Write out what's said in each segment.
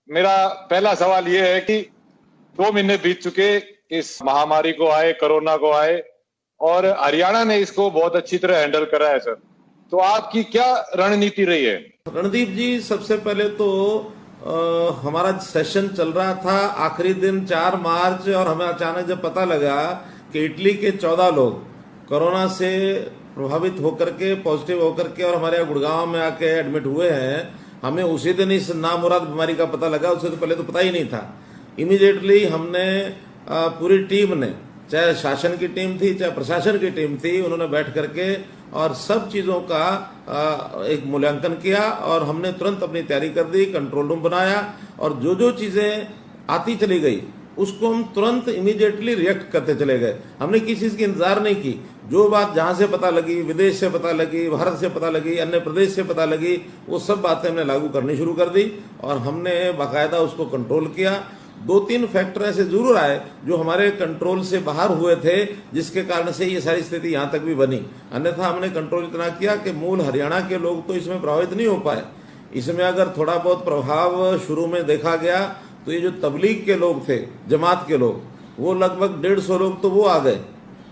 मेरा पहला सवाल ये है कि 2 महीने बीत चुके इस महामारी को आए, कोरोना को आए, और हरियाणा ने इसको बहुत अच्छी तरह हैंडल करा है सर। तो आपकी क्या रणनीति रही है? रणदीप जी, सबसे पहले तो हमारा सेशन चल रहा था, आखिरी दिन 4 मार्च, और हमें अचानक जब पता लगा कि इटली के 14 लोग कोरोना से प्रभावित होकर के, पॉजिटिव होकर के, और हमारे यहाँ गुड़गांव में आके एडमिट हुए हैं, हमें उसी दिन इस नामुराद बीमारी का पता लगा। उससे तो पहले तो पता ही नहीं था। इमीडिएटली हमने पूरी टीम ने, चाहे शासन की टीम थी चाहे प्रशासन की टीम थी, उन्होंने बैठ करके और सब चीजों का एक मूल्यांकन किया, और हमने तुरंत अपनी तैयारी कर दी, कंट्रोल रूम बनाया, और जो जो चीजें आती चली गई उसको हम तुरंत इमीडिएटली रिएक्ट करते चले गए। हमने किसी चीज की इंतजार नहीं की। जो बात जहां से पता लगी, विदेश से पता लगी, भारत से पता लगी, अन्य प्रदेश से पता लगी, वो सब बातें हमने लागू करनी शुरू कर दी, और हमने बाकायदा उसको कंट्रोल किया। 2-3 फैक्टर ऐसे जरूर आए जो हमारे कंट्रोल से बाहर हुए थे, जिसके कारण से ये सारी स्थिति यहां तक भी बनी। अन्यथा हमने कंट्रोल इतना किया कि मूल हरियाणा के लोग तो इसमें प्रभावित नहीं हो पाए। इसमें अगर थोड़ा बहुत प्रभाव शुरू में देखा गया तो ये जो तबलीग के लोग थे, जमात के लोग, वो लगभग 150 लोग तो वो आ गए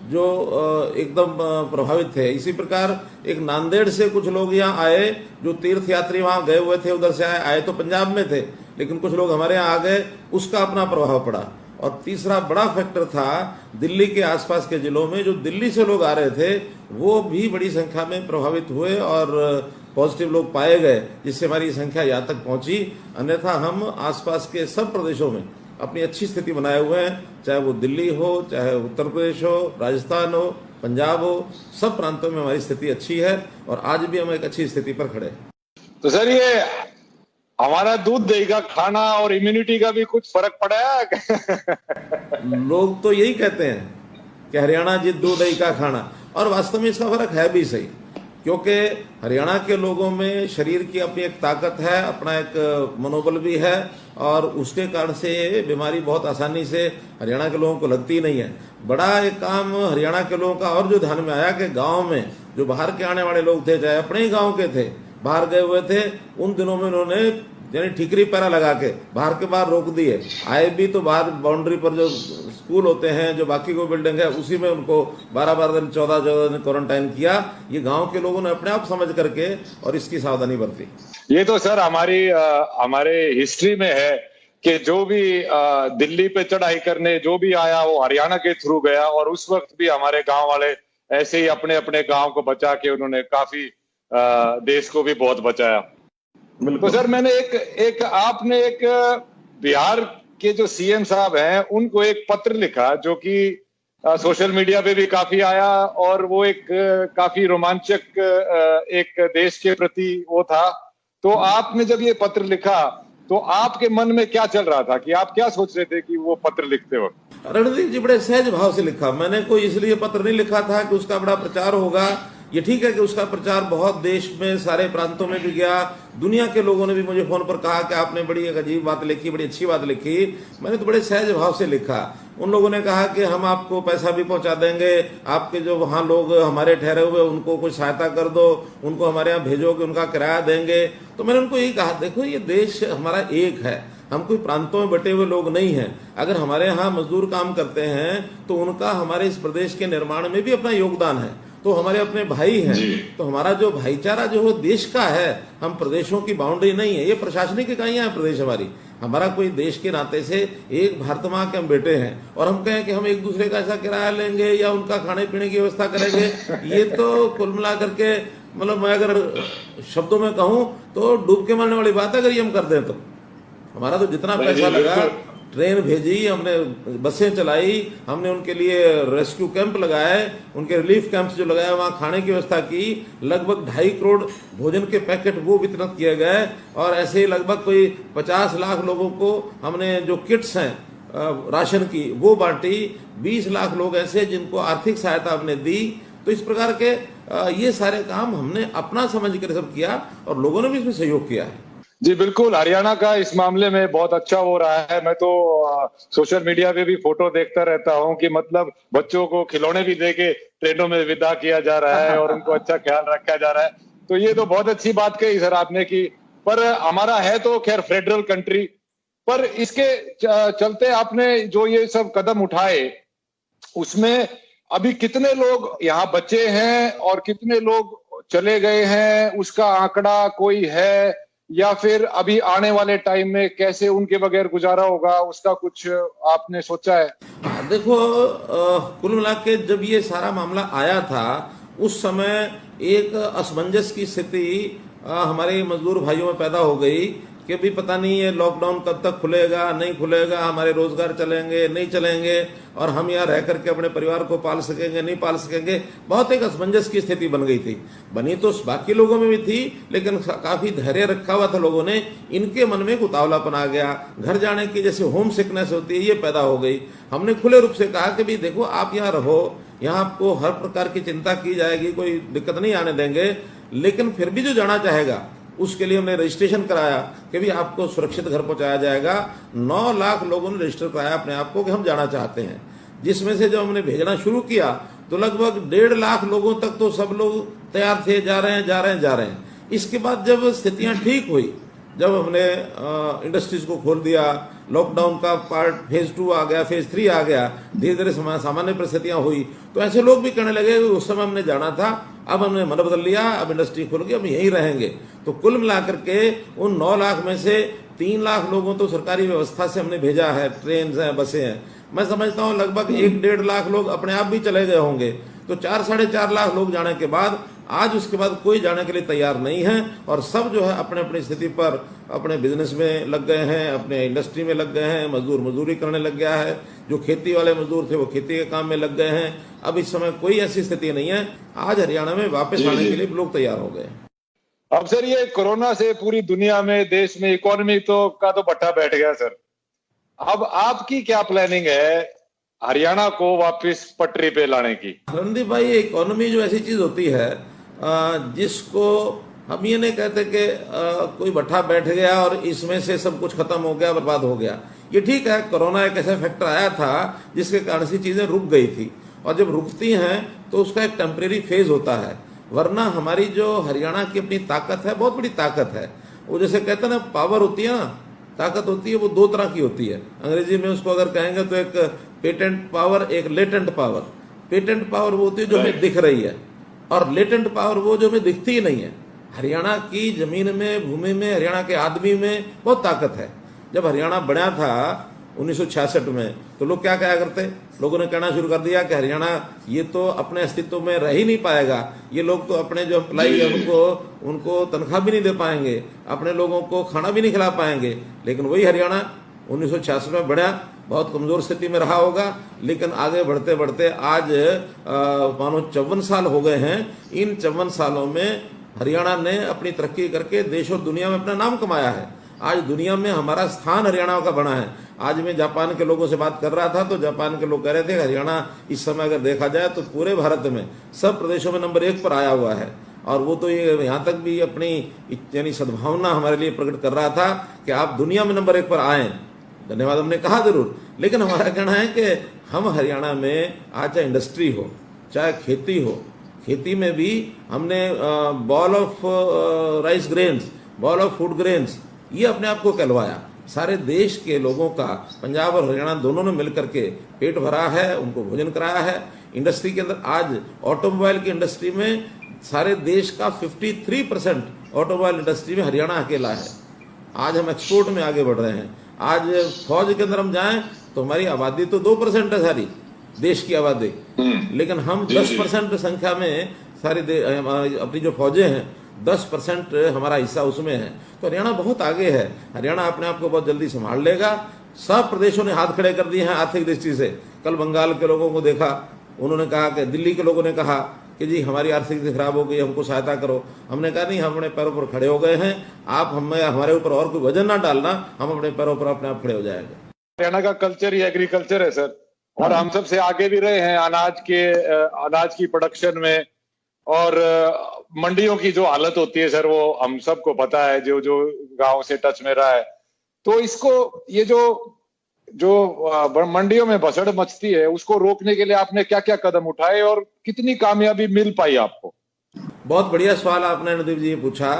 जो एकदम प्रभावित थे। इसी प्रकार एक नांदेड़ से कुछ लोग यहाँ आए जो तीर्थ यात्री वहां गए हुए थे, उधर से आए तो पंजाब में थे, लेकिन कुछ लोग हमारे यहाँ आ गए, उसका अपना प्रभाव पड़ा। और तीसरा बड़ा फैक्टर था दिल्ली के आसपास के जिलों में, जो दिल्ली से लोग आ रहे थे वो भी बड़ी संख्या में प्रभावित हुए और पॉजिटिव लोग पाए गए, जिससे हमारी संख्या यहाँ तक पहुंची। अन्यथा हम आसपास के सब प्रदेशों में अपनी अच्छी स्थिति बनाए हुए हैं, चाहे वो दिल्ली हो, चाहे उत्तर प्रदेश हो, राजस्थान हो, पंजाब हो, सब प्रांतों में हमारी स्थिति अच्छी है, और आज भी हम एक अच्छी स्थिति पर खड़े हैं। तो सर, ये हमारा दूध दही का खाना और इम्यूनिटी का भी कुछ फर्क पड़ा है? लोग तो यही कहते हैं कि हरियाणा जी दूध दही का खाना, और वास्तव में इसका फर्क है भी सही, क्योंकि हरियाणा के लोगों में शरीर की अपनी एक ताकत है, अपना एक मनोबल भी है, और उसके कारण से ये बीमारी बहुत आसानी से हरियाणा के लोगों को लगती नहीं है। बड़ा एक काम हरियाणा के लोगों का और जो ध्यान में आया कि गांव में जो बाहर के आने वाले लोग थे, चाहे अपने ही गांव के थे, बाहर गए हुए थे, उन दिनों में उन्होंने यानी ठीकरी पैरा लगा के बाहर के बाहर रोक दिए। आए भी तो बाहर बाउंड्री पर जो स्कूल होते हैं, जो बाकी को बिल्डिंग है, उसी में उनको 12-12 दिन 14-14 दिन क्वारंटाइन किया। ये गांव के लोगों ने अपने आप समझ करके और इसकी सावधानी बरती। ये तो सर हमारे हिस्ट्री में है कि जो भी दिल्ली पे चढ़ाई करने जो भी आया वो हरियाणा के थ्रू गया, और उस वक्त भी हमारे गांव वाले ऐसे ही अपने अपने गांव को बचा के उन्होंने काफी देश को भी बहुत बचाया। तो सर, मैंने आपने एक बिहार के जो सीएम साहब हैं उनको एक पत्र लिखा जो कि सोशल मीडिया पे भी काफी आया, और वो एक काफी रोमांचक एक देश के प्रति वो था। तो आपने जब ये पत्र लिखा तो आपके मन में क्या चल रहा था, कि आप क्या सोच रहे थे कि वो पत्र लिखते वक्त? रणदीप जी, बड़े सहज भाव से लिखा। मैंने कोई इसलिए पत्र नहीं लिखा था कि उसका बड़ा प्रचार होगा। ये ठीक है कि उसका प्रचार बहुत देश में सारे प्रांतों में भी गया, दुनिया के लोगों ने भी मुझे फोन पर कहा कि आपने बड़ी एक अजीब बात लिखी, बड़ी अच्छी बात लिखी। मैंने तो बड़े सहज भाव से लिखा। उन लोगों ने कहा कि हम आपको पैसा भी पहुंचा देंगे, आपके जो वहां लोग हमारे ठहरे हुए उनको कुछ सहायता कर दो, उनको हमारे यहाँ भेजोगे, उनका किराया देंगे। तो मैंने उनको यही कहा, देखो ये देश हमारा एक है, हम कोई प्रांतों में बटे हुए लोग नहीं हैं। अगर हमारे यहाँ मजदूर काम करते हैं तो उनका हमारे इस प्रदेश के निर्माण में भी अपना योगदान है, तो हमारे अपने भाई हैं। तो हमारा जो भाईचारा जो है देश का है, हम प्रदेशों की बाउंड्री नहीं है। ये प्रशासनिक इकाइयां हैं प्रदेश हमारी, हमारा कोई देश के नाते से एक भारत माँ के हम बेटे हैं। और हम कहें कि हम एक दूसरे का ऐसा किराया लेंगे या उनका खाने पीने की व्यवस्था करेंगे, ये तो कुल मिला करके, मतलब मैं अगर शब्दों में कहूं तो डूब के मरने वाली बात है अगर ये हम कर दें तो। हमारा तो जितना पैसा लगा, ट्रेन भेजी हमने, बसें चलाई हमने, उनके लिए रेस्क्यू कैंप लगाए, उनके रिलीफ कैंप्स जो लगाए, वहाँ खाने की व्यवस्था की, लगभग 2.5 करोड़ भोजन के पैकेट वो वितरित किए गए। और ऐसे ही लगभग कोई 50 लाख लोगों को हमने जो किट्स हैं राशन की वो बांटी। 20 लाख लोग ऐसे जिनको आर्थिक सहायता हमने दी। तो इस प्रकार के ये सारे काम हमने अपना समझ कर सब किया, और लोगों ने भी इसमें सहयोग किया है। जी बिल्कुल, हरियाणा का इस मामले में बहुत अच्छा हो रहा है। मैं तो सोशल मीडिया पे भी फोटो देखता रहता हूँ कि मतलब बच्चों को खिलौने भी देके ट्रेनों में विदा किया जा रहा है और उनको अच्छा ख्याल रखा जा रहा है। तो ये तो बहुत अच्छी बात कही सर आपने की। पर हमारा है तो खैर फेडरल कंट्री, पर इसके चलते आपने जो ये सब कदम उठाए, उसमें अभी कितने लोग यहाँ बचे हैं और कितने लोग चले गए हैं, उसका आंकड़ा कोई है? या फिर अभी आने वाले टाइम में कैसे उनके बगैर गुजारा होगा, उसका कुछ आपने सोचा है? देखो, कुल मिला के जब ये सारा मामला आया था उस समय एक असमंजस की स्थिति हमारे मजदूर भाइयों में पैदा हो गई कि भी पता नहीं ये लॉकडाउन कब तक खुलेगा, नहीं खुलेगा, हमारे रोजगार चलेंगे नहीं चलेंगे, और हम यहाँ रह करके अपने परिवार को पाल सकेंगे नहीं पाल सकेंगे। बहुत एक असमंजस की स्थिति बन गई थी। बनी तो बाकी लोगों में भी थी, लेकिन काफी धैर्य रखा हुआ था लोगों ने। इनके मन में एक उतावलापन आ गया, घर जाने की जैसे होम सिकनेस होती है ये पैदा हो गई। हमने खुले रूप से कहा कि भाई देखो, आप यहाँ रहो, यहाँ आपको हर प्रकार की चिंता की जाएगी, कोई दिक्कत नहीं आने देंगे, लेकिन फिर भी जो जाना चाहेगा उसके लिए हमने रजिस्ट्रेशन कराया कि भी आपको सुरक्षित घर पहुंचाया जाएगा। 9 लाख लोगों ने रजिस्टर कराया अपने आप को कि हम जाना चाहते हैं, जिसमें से जब हमने भेजना शुरू किया तो लगभग 1.5 लाख लोगों तक तो सब लोग तैयार थे, जा रहे हैं। इसके बाद जब स्थितियां ठीक हुई, जब हमने इंडस्ट्रीज को खोल दिया, लॉकडाउन का पार्ट फेज 2 आ गया, फेज 3 आ गया, धीरे धीरे सामान्य परिस्थितियां हुई, तो ऐसे लोग भी कहने लगे उस समय हमने जाना था, अब हमने मन बदल लिया, अब इंडस्ट्री खुल गई, अब यहीं रहेंगे। तो कुल मिलाकर के उन 9 लाख में से 3 लाख लोगों तो सरकारी व्यवस्था से हमने भेजा है, ट्रेन हैं, बसें हैं। मैं समझता हूं लगभग 1-1.5 लाख लोग अपने आप भी चले गए होंगे। तो 4-4.5 लाख लोग जाने के बाद आज उसके बाद कोई जाने के लिए तैयार नहीं है, और सब जो है अपने अपनी स्थिति पर अपने बिजनेस में लग गए हैं, अपने इंडस्ट्री में लग गए हैं, मजदूर मजदूरी करने लग गया है, जो खेती वाले मजदूर थे वो खेती के काम में लग गए हैं। अब इस समय कोई ऐसी स्थिति नहीं है, आज हरियाणा में वापस आने के लिए लोग तैयार हो गए। अब सर, ये कोरोना से पूरी दुनिया में, देश में इकोनॉमी का भट्टा बैठ गया सर। अब आपकी क्या प्लानिंग है हरियाणा को वापस पटरी पे लाने की? रणदीप भाई, इकोनॉमी जो ऐसी चीज होती है जिसको हम ये नहीं कहते कि कोई भट्टा बैठ गया और इसमें से सब कुछ खत्म हो गया, बर्बाद हो गया। ये ठीक है, कोरोना एक ऐसा फैक्टर आया था जिसके कारण से चीजें रुक गई थी, और जब रुकती हैं तो उसका एक टेम्परेरी फेज होता है। वरना हमारी जो हरियाणा की अपनी ताकत है, बहुत बड़ी ताकत है। वो जैसे कहते हैं ना, पावर होती है ना, ताकत होती है, वो 2 तरह की होती है। अंग्रेजी में उसको अगर कहेंगे तो एक पेटेंट पावर, एक लेटेंट पावर। पेटेंट पावर वो होती है जो हमें दिख रही है, और लेटेंट पावर वो जो हमें दिखती ही नहीं है। हरियाणा की जमीन में, भूमि में, हरियाणा के आदमी में बहुत ताकत है। जब हरियाणा बना था 1966 में, तो लोग क्या कहा करते, लोगों ने कहना शुरू कर दिया कि हरियाणा ये तो अपने अस्तित्व में रह ही नहीं पाएगा, ये लोग तो अपने जो एम्प्लाई है उनको तनख्वाह भी नहीं दे पाएंगे, अपने लोगों को खाना भी नहीं खिला पाएंगे। लेकिन वही हरियाणा 1966 में बढ़ा, बहुत कमजोर स्थिति में रहा होगा, लेकिन आगे बढ़ते बढ़ते आज मानो 54 साल हो गए हैं। इन 54 सालों में हरियाणा ने अपनी तरक्की करके देश और दुनिया में अपना नाम कमाया है। आज दुनिया में हमारा स्थान हरियाणा का बना है। आज मैं जापान के लोगों से बात कर रहा था, तो जापान के लोग कह रहे थे हरियाणा इस समय अगर देखा जाए तो पूरे भारत में सब प्रदेशों में नंबर 1 पर आया हुआ है। और वो तो ये यहाँ तक भी अपनी यानी सद्भावना हमारे लिए प्रकट कर रहा था कि आप दुनिया में नंबर 1 पर आए। धन्यवाद हमने कहा जरूर, लेकिन हमारा कहना है कि हम हरियाणा में आज चाहे इंडस्ट्री हो, चाहे खेती हो, खेती में भी हमने ball of rice grains, ball of food grains, ये अपने आप को कहलवाया। सारे देश के लोगों का, पंजाब और हरियाणा दोनों ने मिलकर के पेट भरा है, उनको भोजन कराया है। इंडस्ट्री के अंदर आज ऑटोमोबाइल की इंडस्ट्री में सारे देश का 53% ऑटोमोबाइल इंडस्ट्री में हरियाणा अकेला है। आज हम एक्सपोर्ट में आगे बढ़ रहे हैं। आज फौज के अंदर हम जाएं तो हमारी आबादी तो 2% है सारी देश की आबादी, लेकिन हम 10% संख्या में सारी अपनी जो फौजें हैं 10% हमारा हिस्सा उसमें है। तो हरियाणा बहुत आगे है। हरियाणा अपने आप को बहुत जल्दी संभाल लेगा। सब प्रदेशों ने हाथ खड़े कर दिए हैं आर्थिक दृष्टि से। कल बंगाल के लोगों को देखा, उन्होंने कहा कि दिल्ली के लोगों ने कहा कि जी हमारी आर्थिक स्थिति खराब हो गई, हमको सहायता करो। हमने कहा नहीं, हम अपने पैरों पर खड़े हो गए हैं, आप हमारे ऊपर और कोई वजन ना डालना, हम अपने पैरों पर अपने आप खड़े हो जाएंगे। हरियाणा का कल्चर ही एग्रीकल्चर है सर, और हम सबसे आगे भी रहे हैं अनाज की प्रोडक्शन में। और मंडियों की जो हालत होती है सर, वो हम सबको पता है, जो जो गांव से टच में रहा है। तो इसको, ये जो मंडियों में भसड़ मचती है, उसको रोकने के लिए आपने क्या क्या कदम उठाए और कितनी कामयाबी मिल पाई आपको? बहुत बढ़िया सवाल आपने नदीप जी पूछा।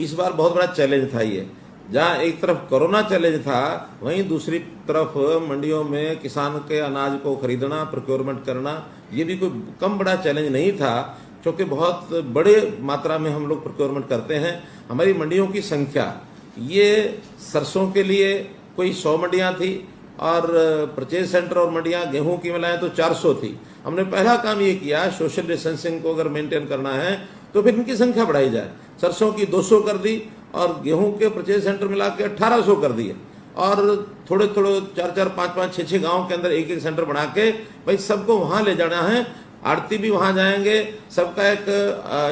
इस बार बहुत बड़ा चैलेंज था ये। जहां एक तरफ कोरोना चैलेंज था, वहीं दूसरी तरफ मंडियों में किसान के अनाज को खरीदना, प्रोक्योरमेंट करना, ये भी कोई कम बड़ा चैलेंज नहीं था, क्योंकि बहुत बड़े मात्रा में हम लोग प्रोक्योरमेंट करते हैं। हमारी मंडियों की संख्या, ये सरसों के लिए कोई 100 मंडियां थी और परचेज सेंटर और मंडियां गेहूं की मिलाएं तो 400 थी। हमने पहला काम ये किया, सोशल डिस्टेंसिंग को अगर मेंटेन करना है तो फिर इनकी संख्या बढ़ाई जाए। सरसों की 200 कर दी और गेहूं के परचेज सेंटर मिला के 1800 कर दिए, और थोड़े थोड़े 4-4, 5-5, 6-6 गांव के अंदर एक एक सेंटर बना के भाई सबको वहां ले जाना है। आड़ती भी वहां जाएंगे, सबका एक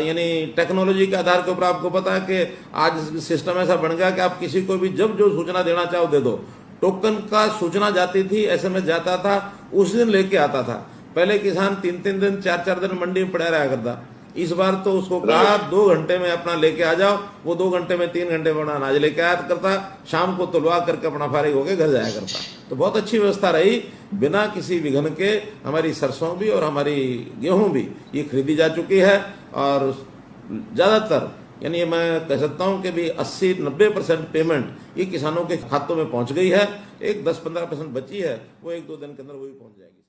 यानी टेक्नोलॉजी के आधार के ऊपर आपको पता है कि आज सिस्टम ऐसा बन गया कि आप किसी को भी जब जो सूचना देना चाहो दे दो। टोकन का सूचना जाती थी, एसएमएस जाता था, उस दिन लेके आता था। पहले किसान 3-3 दिन 4-4 दिन मंडी में पड़ा रहा करता, इस बार तो उसको कहा 2 घंटे में अपना लेके आ जाओ, वो 2 घंटे में 3 घंटे में अपना अनाज लेके आया करता, शाम को तुलवा करके अपना फारिग होकर घर जाया करता। तो बहुत अच्छी व्यवस्था रही, बिना किसी विघ्न के हमारी सरसों भी और हमारी गेहूं भी ये खरीदी जा चुकी है। और ज्यादातर यानी मैं कह सकता हूं कि भी 80-90% पेमेंट ये किसानों के खातों में पहुंच गई है। एक 10-15% बची है, वो 1-2 दिन के अंदर वो भी पहुंच जाएगी।